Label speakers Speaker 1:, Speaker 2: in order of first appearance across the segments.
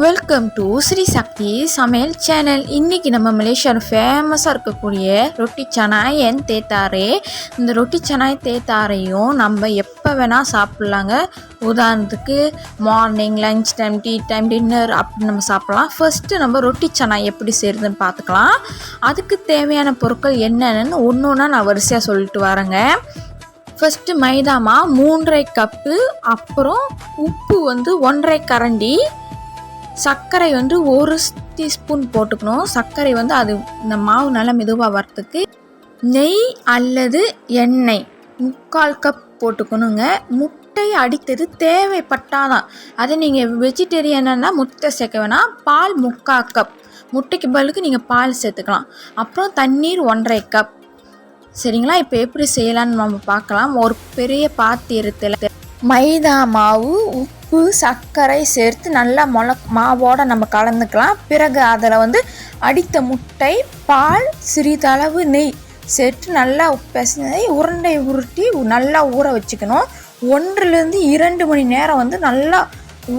Speaker 1: Welcome to Sri சக்தி சமையல் channel. இன்றைக்கி நம்ம மலேசியாவில் ஃபேமஸாக இருக்கக்கூடிய ரொட்டி சனாய் என் தேத்தாரே. இந்த ரொட்டி சனாய் தேத்தாரையும் நம்ம எப்போ வேணால் சாப்பிட்லாங்க. உதாரணத்துக்கு morning, lunch time, tea time, dinner அப்படி நம்ம சாப்பிட்லாம். ஃபஸ்ட்டு நம்ம ரொட்டி சனாய் எப்படி செய்கிறதுன்னு பார்த்துக்கலாம். அதுக்கு தேவையான பொருட்கள் என்னென்னு ஒன்று ஒன்றா நான் வரிசையாக சொல்லிட்டு வரேங்க. ஃபஸ்ட்டு மைதா மாவு 3.5 கப்பு, அப்புறம் உப்பு 1.5 கரண்டி, சர்க்கரை 1 டீஸ்பூன் போட்டுக்கணும். சர்க்கரை அது இந்த மாவு நல்லா மெதுவாக வரத்துக்கு. நெய் அல்லது எண்ணெய் 3/4 கப் போட்டுக்கணுங்க. முட்டை அடித்தது தேவைப்பட்டாதான். அதே நீங்கள் வெஜிடேரியனா முட்டை சேர்க்க வேணாம். பால் 3/4 கப், முட்டைக்கு பதிலுக்கு நீங்கள் பால் சேர்த்துக்கலாம். அப்புறம் தண்ணீர் 1.5 கப். சரிங்களா? இப்போ எப்படி செய்யலான்னு நம்ம பார்க்கலாம். ஒரு பெரிய பாத்திரத்தில் மைதா மாவு, உப்பு, சர்க்கரை சேர்த்து நல்லா மாவோடு நம்ம கலந்துக்கலாம். பிறகு அதில் அடித்த முட்டை, பால், சிறிதளவு நெய் சேர்த்து நல்லா பிசைஞ்சு உருண்டை உருட்டி நல்லா ஊற வச்சுக்கணும். 1-2 மணி நேரம் நல்லா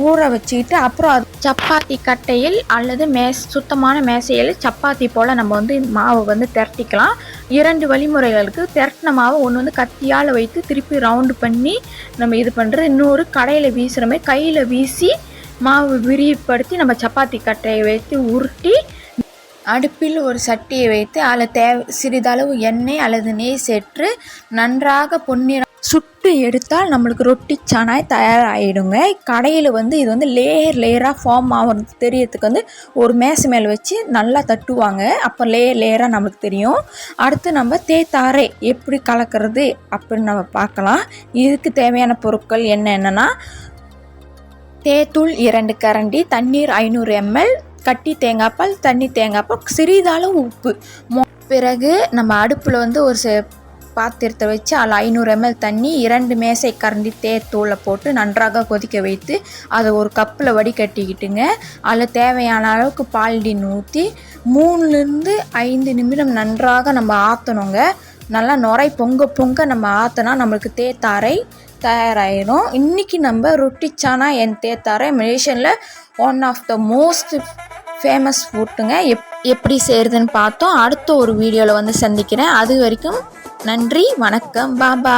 Speaker 1: ஊற வச்சுக்கிட்டு, அப்புறம் அது சப்பாத்தி கட்டையில் அல்லது சுத்தமான மேசையில் சப்பாத்தி போல் நம்ம மாவு திரட்டிக்கலாம். 2 வழிமுறைகளுக்கு. திரட்டின மாவு ஒன்று கத்தியால் வைத்து திருப்பி ரவுண்டு பண்ணி நம்ம இது பண்ணுறது. இன்னொரு கடையில் வீசுகிற மாதிரி கையில் வீசி மாவு விரிவுபடுத்தி நம்ம சப்பாத்தி கட்டையை வைத்து உருட்டி அடுப்பில் ஒரு சட்டியை வைத்து அதில் சிறிதளவு எண்ணெய் அல்லது நெய் சேர்த்து நன்றாக பொன்னிறம் சுட்டு எடுத்தால் நம்மளுக்கு ரொட்டி சனாய் தயாராகிடுங்க. கடையில் இது லேயராக ஃபார்ம் ஆகிறது தெரியறதுக்கு ஒரு மேசை மேலே வச்சு நல்லா தட்டுவாங்க. அப்போ லேயராக நம்மளுக்கு தெரியும். அடுத்து நம்ம தேத்தாரை எப்படி கலக்கிறது அப்படின்னு நம்ம பார்க்கலாம். இதுக்கு தேவையான பொருட்கள் என்னென்னா, தேத்தூள் 2 கரண்டி, தண்ணீர் 500 ml, கட்டி தேங்காய்பால், தண்ணி தேங்காய்பால், சிறிதளவு உப்பு. பிறகு நம்ம அடுப்பில் ஒரு பாத்திரத்தை வச்சு அதில் 500 ml தண்ணி, 2 மேசை கரண்டி தேத்தூளை போட்டு நன்றாக கொதிக்க வைத்து அதை ஒரு கப்பில் வடிகட்டிக்கிட்டுங்க. அதில் தேவையான அளவுக்கு பால்டின் ஊற்றி 3-5 நிமிடம் நன்றாக நம்ம ஆற்றணுங்க. நல்லா நுரை பொங்க நம்ம ஆற்றினா நம்மளுக்கு தேத்தாரை தயாராகிடும். இன்றைக்கி நம்ம ரொட்டி சனாய் என் தேத்தாரை மலேசியாவில் one of the most famous ஃபுட்டுங்க. எப்படி செய்கிறதுன்னு பார்த்தோம். அடுத்த ஒரு வீடியோவில் சந்திக்கிறேன். அது வரைக்கும் நன்றி, வணக்கம், பாபா.